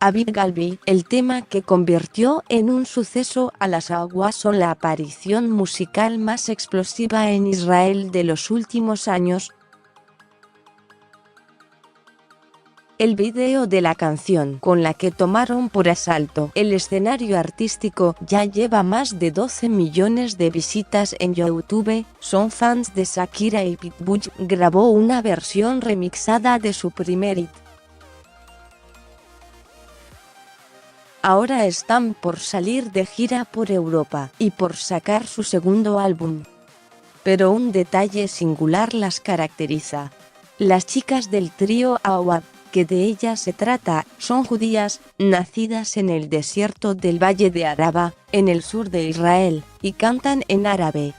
Aviv Galbi, el tema que convirtió en un suceso a las aguas son la aparición musical más explosiva en Israel de los últimos años. El video de la canción con la que tomaron por asalto el escenario artístico ya lleva más de 12 millones de visitas en YouTube. Son fans de Shakira y Pitbull grabó una versión remixada de su primer hit. Ahora están por salir de gira por Europa y por sacar su segundo álbum. Pero un detalle singular las caracteriza. Las chicas del trío Awad, que de ellas se trata, son judías, nacidas en el desierto del Valle de Araba, en el sur de Israel, y cantan en árabe.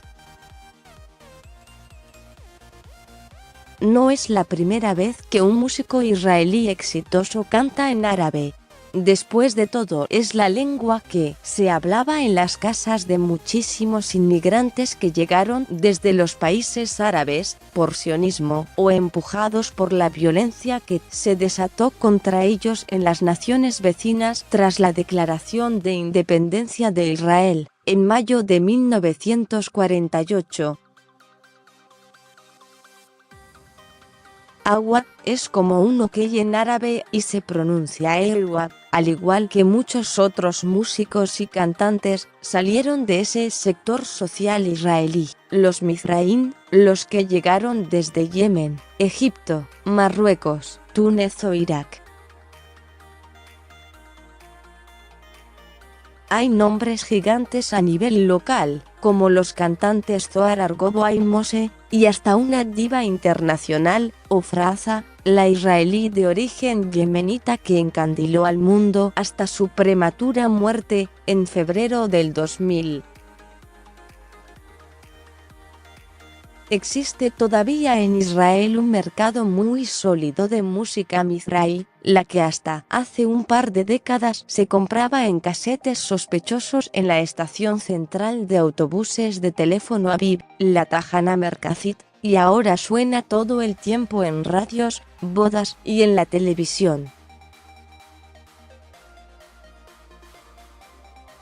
No es la primera vez que un músico israelí exitoso canta en árabe. Después de todo, es la lengua que se hablaba en las casas de muchísimos inmigrantes que llegaron desde los países árabes, por sionismo, o empujados por la violencia que se desató contra ellos en las naciones vecinas tras la declaración de independencia de Israel, en mayo de 1948. Awad es como un ok en árabe y se pronuncia Elwad, al igual que muchos otros músicos y cantantes, salieron de ese sector social israelí, los Mizraim, los que llegaron desde Yemen, Egipto, Marruecos, Túnez o Irak. Hay nombres gigantes a nivel local, como los cantantes Zohar Argobo y Mose, y hasta una diva internacional, Ofraza, la israelí de origen yemenita que encandiló al mundo hasta su prematura muerte, en febrero del 2000. Existe todavía en Israel un mercado muy sólido de música mizraí, la que hasta hace un par de décadas se compraba en casetes sospechosos en la estación central de autobuses de teléfono Aviv, la Tajana Merkazit, y ahora suena todo el tiempo en radios, bodas y en la televisión.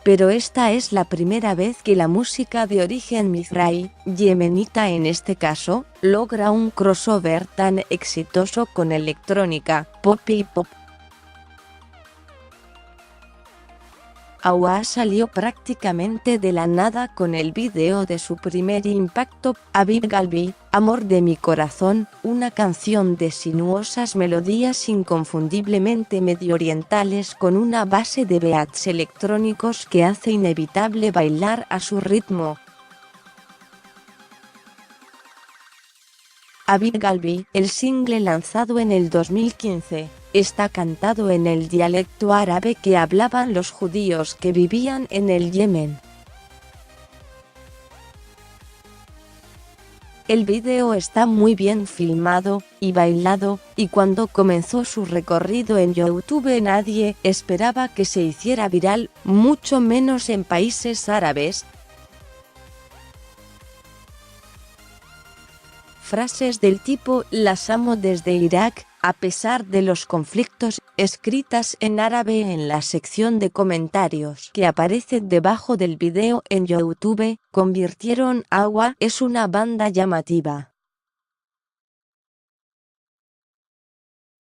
Pero esta es la primera vez que la música de origen mizraí, yemenita en este caso, logra un crossover tan exitoso con electrónica, pop y pop. Awad salió prácticamente de la nada con el video de su primer impacto, Aviv Galbi, Amor de mi corazón, una canción de sinuosas melodías inconfundiblemente medioorientales con una base de beats electrónicos que hace inevitable bailar a su ritmo. Aviv Galbi, el single lanzado en el 2015, está cantado en el dialecto árabe que hablaban los judíos que vivían en el Yemen. El video está muy bien filmado y bailado, y cuando comenzó su recorrido en YouTube nadie esperaba que se hiciera viral, mucho menos en países árabes. Frases del tipo "las amo desde Irak", a pesar de los conflictos, escritas en árabe en la sección de comentarios que aparece debajo del video en YouTube, convirtieron a Awad es una banda llamativa.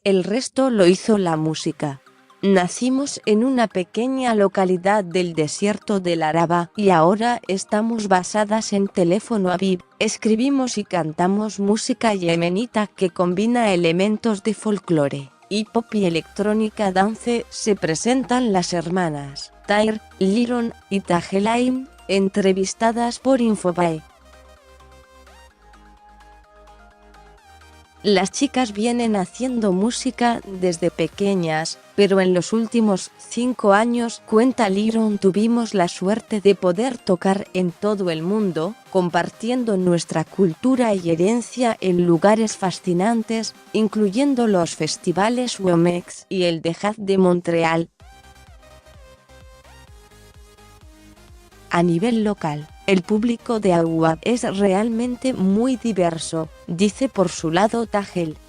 El resto lo hizo la música. Nacimos en una pequeña localidad del desierto del Araba y ahora estamos basadas en teléfono Aviv. Escribimos y cantamos música yemenita que combina elementos de folclore, hip hop y electrónica dance. Se presentan las hermanas Tair, Liron y Tahelaim, entrevistadas por Infobae. Las chicas vienen haciendo música desde pequeñas, pero en los últimos 5 años, cuenta Liron, tuvimos la suerte de poder tocar en todo el mundo, compartiendo nuestra cultura y herencia en lugares fascinantes, incluyendo los festivales Womex y el de Jazz de Montreal. A nivel local, el público de Awad es realmente muy diverso, dice por su lado Tahel.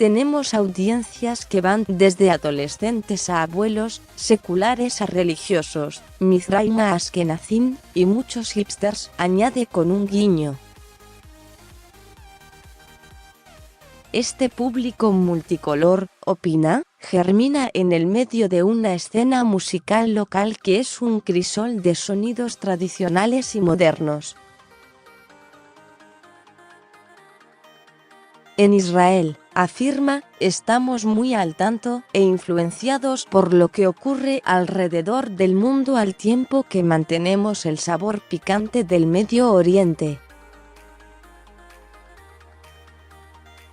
Tenemos audiencias que van desde adolescentes a abuelos, seculares a religiosos, Mizraim a Ashkenazim, y muchos hipsters, añade con un guiño. Este público multicolor, opina, germina en el medio de una escena musical local que es un crisol de sonidos tradicionales y modernos. En Israel, afirma, estamos muy al tanto e influenciados por lo que ocurre alrededor del mundo al tiempo que mantenemos el sabor picante del Medio Oriente.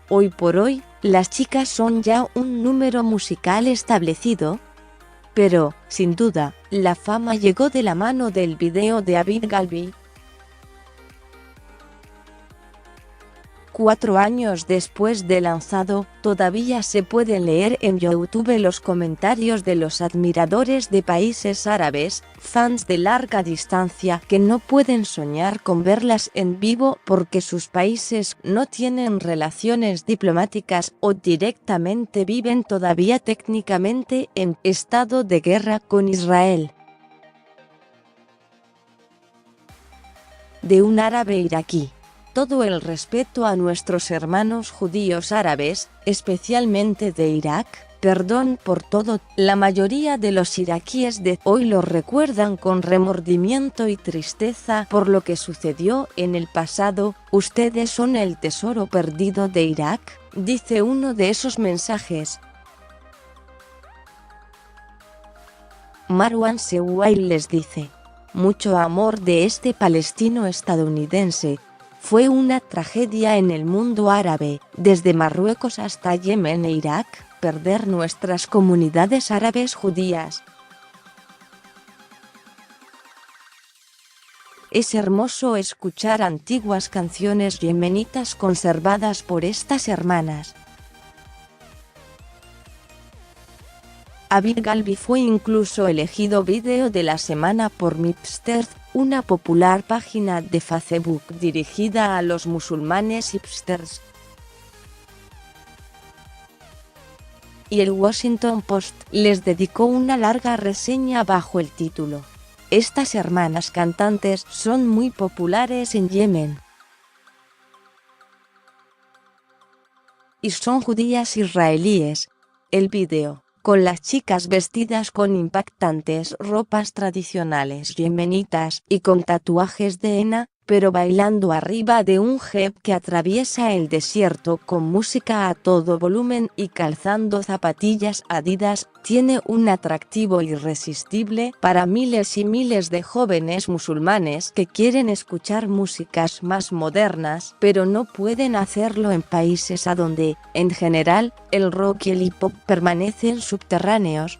Hoy por hoy, las chicas son ya un número musical establecido, pero, sin duda, la fama llegó de la mano del video de Aviv Galbi. 4 años después de lanzado, todavía se pueden leer en YouTube los comentarios de los admiradores de países árabes, fans de larga distancia que no pueden soñar con verlas en vivo porque sus países no tienen relaciones diplomáticas o directamente viven todavía técnicamente en estado de guerra con Israel. De un árabe iraquí. Todo el respeto a nuestros hermanos judíos árabes, especialmente de Irak, perdón por todo, la mayoría de los iraquíes de hoy lo recuerdan con remordimiento y tristeza por lo que sucedió en el pasado. Ustedes son el tesoro perdido de Irak, dice uno de esos mensajes. Marwan Sewai les dice: mucho amor de este palestino estadounidense. Fue una tragedia en el mundo árabe, desde Marruecos hasta Yemen e Irak, perder nuestras comunidades árabes judías. Es hermoso escuchar antiguas canciones yemenitas conservadas por estas hermanas. Aviv Galbi fue incluso elegido Video de la Semana por Mipster, una popular página de Facebook dirigida a los musulmanes hipsters. Y el Washington Post les dedicó una larga reseña bajo el título: estas hermanas cantantes son muy populares en Yemen. Y son judías israelíes. El video, con las chicas vestidas con impactantes ropas tradicionales yemenitas y con tatuajes de henna, pero bailando arriba de un jeep que atraviesa el desierto con música a todo volumen y calzando zapatillas Adidas, tiene un atractivo irresistible para miles y miles de jóvenes musulmanes que quieren escuchar músicas más modernas, pero no pueden hacerlo en países a donde, en general, el rock y el hip hop permanecen subterráneos.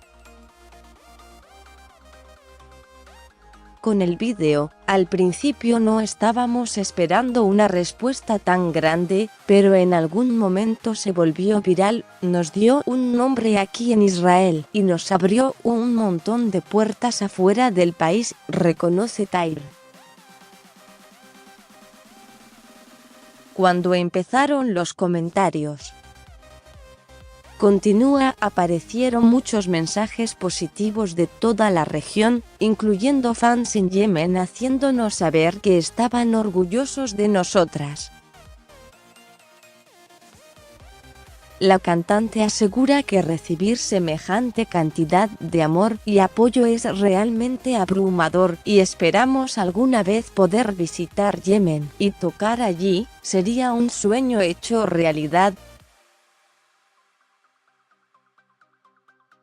Con el vídeo, al principio no estábamos esperando una respuesta tan grande, pero en algún momento se volvió viral, nos dio un nombre aquí en Israel y nos abrió un montón de puertas afuera del país, reconoce Tair. Cuando empezaron los comentarios, continúa, aparecieron muchos mensajes positivos de toda la región, incluyendo fans en Yemen haciéndonos saber que estaban orgullosos de nosotras. La cantante asegura que recibir semejante cantidad de amor y apoyo es realmente abrumador y esperamos alguna vez poder visitar Yemen y tocar allí, sería un sueño hecho realidad.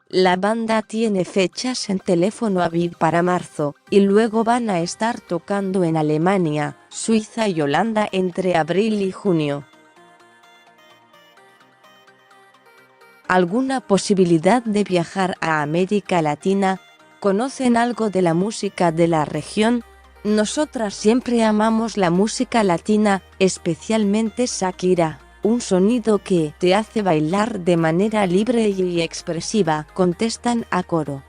La banda tiene fechas en Teléfono Aviv para marzo, y luego van a estar tocando en Alemania, Suiza y Holanda entre abril y junio. ¿Alguna posibilidad de viajar a América Latina? ¿Conocen algo de la música de la región? Nosotras siempre amamos la música latina, especialmente Shakira. Un sonido que te hace bailar de manera libre y expresiva, contestan a coro.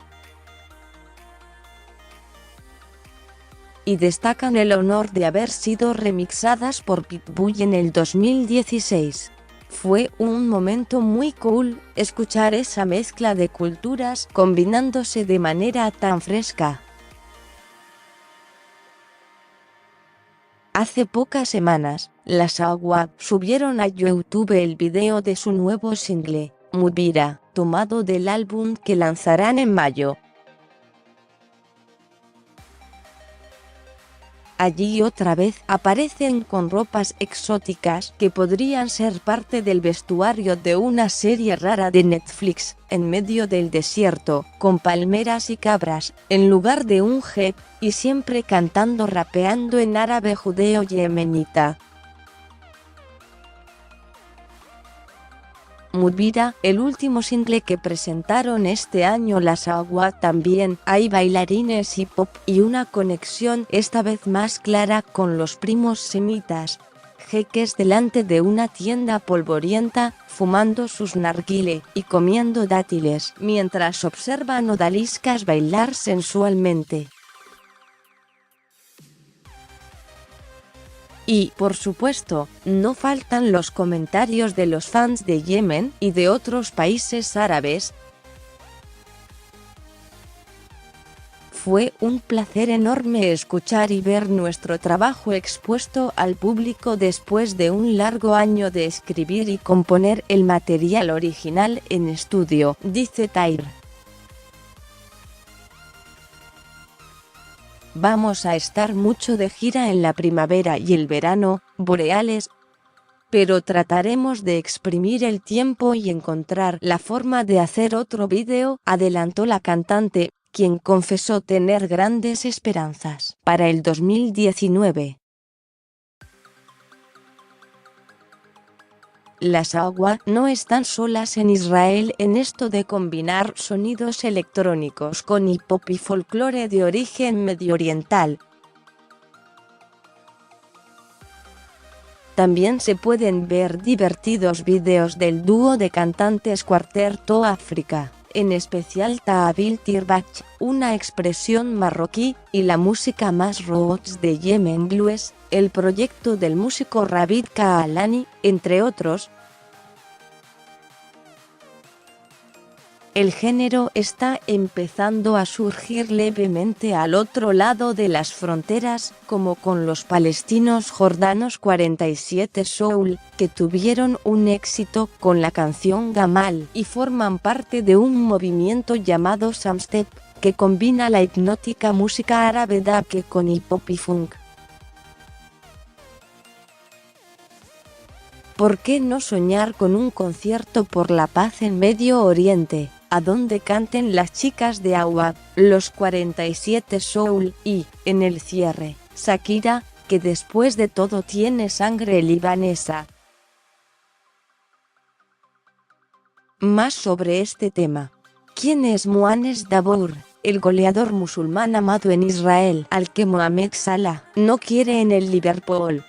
Y destacan el honor de haber sido remixadas por Pitbull en el 2016. Fue un momento muy cool escuchar esa mezcla de culturas combinándose de manera tan fresca. Hace pocas semanas, las Agua subieron a YouTube el video de su nuevo single, Mudbira, tomado del álbum que lanzarán en mayo. Allí otra vez aparecen con ropas exóticas que podrían ser parte del vestuario de una serie rara de Netflix, en medio del desierto, con palmeras y cabras, en lugar de un jeep, y siempre cantando rapeando en árabe judeo-yemenita. Mudbira, el último single que presentaron este año las Agua, también hay bailarines hip hop y una conexión esta vez más clara con los primos semitas, jeques delante de una tienda polvorienta, fumando sus narguile y comiendo dátiles mientras observan odaliscas bailar sensualmente. Y, por supuesto, no faltan los comentarios de los fans de Yemen y de otros países árabes. Fue un placer enorme escuchar y ver nuestro trabajo expuesto al público después de un largo año de escribir y componer el material original en estudio, dice Tahir. Vamos a estar mucho de gira en la primavera y el verano, boreales, pero trataremos de exprimir el tiempo y encontrar la forma de hacer otro vídeo, adelantó la cantante, quien confesó tener grandes esperanzas para el 2019. Las Agua no están solas en Israel en esto de combinar sonidos electrónicos con hip hop y folclore de origen mediooriental. También se pueden ver divertidos vídeos del dúo de cantantes Cuarteto África, en especial Taabil Tirbach, una expresión marroquí, y la música más roots de Yemen Blues, el proyecto del músico Rabid Kaalani, entre otros. El género está empezando a surgir levemente al otro lado de las fronteras, como con los palestinos jordanos 47 Soul, que tuvieron un éxito con la canción Gamal y forman parte de un movimiento llamado Samstep, que combina la hipnótica música árabe dake con hip hop y funk. ¿Por qué no soñar con un concierto por la paz en Medio Oriente, a donde canten las chicas de Agua, los 47 Soul y, en el cierre, Shakira, que después de todo tiene sangre libanesa? Más sobre este tema. ¿Quién es Mohanes Dabour, el goleador musulmán amado en Israel al que Mohamed Salah no quiere en el Liverpool?